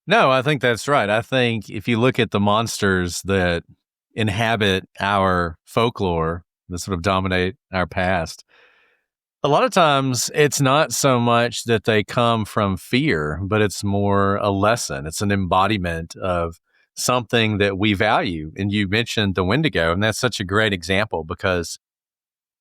No, I think that's right. I think if you look at the monsters that inhabit our folklore, that sort of dominate our past, a lot of times it's not so much that they come from fear, but it's more a lesson. It's an embodiment of something that we value. And you mentioned the Wendigo, and that's such a great example because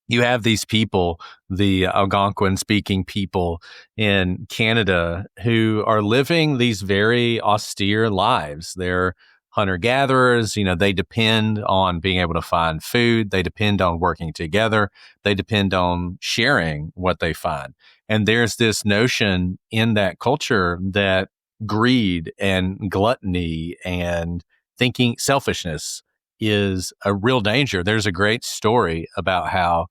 you have these people, the Algonquin speaking people in Canada who are living these very austere lives. They're hunter gatherers, they depend on being able to find food. They depend on working together. They depend on sharing what they find. And there's this notion in that culture that greed and gluttony and thinking selfishness is a real danger. There's a great story about how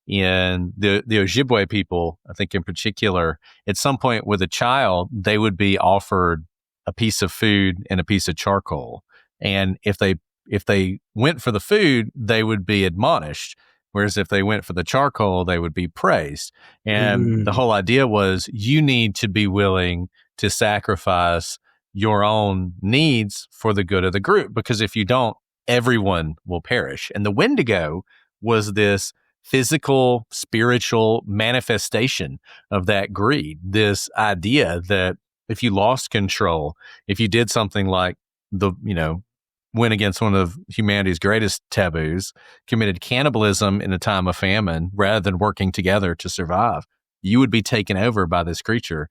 in the Ojibwe people, I think in particular, at some point with a child, they would be offered a piece of food and a piece of charcoal. And if they went for the food, they would be admonished. Whereas if they went for the charcoal, they would be praised. And the whole idea was you need to be willing to sacrifice your own needs for the good of the group, because if you don't, everyone will perish. And the Wendigo was this physical, spiritual manifestation of that greed, this idea that if you lost control, if you did something like went against one of humanity's greatest taboos, committed cannibalism in a time of famine rather than working together to survive, you would be taken over by this creature.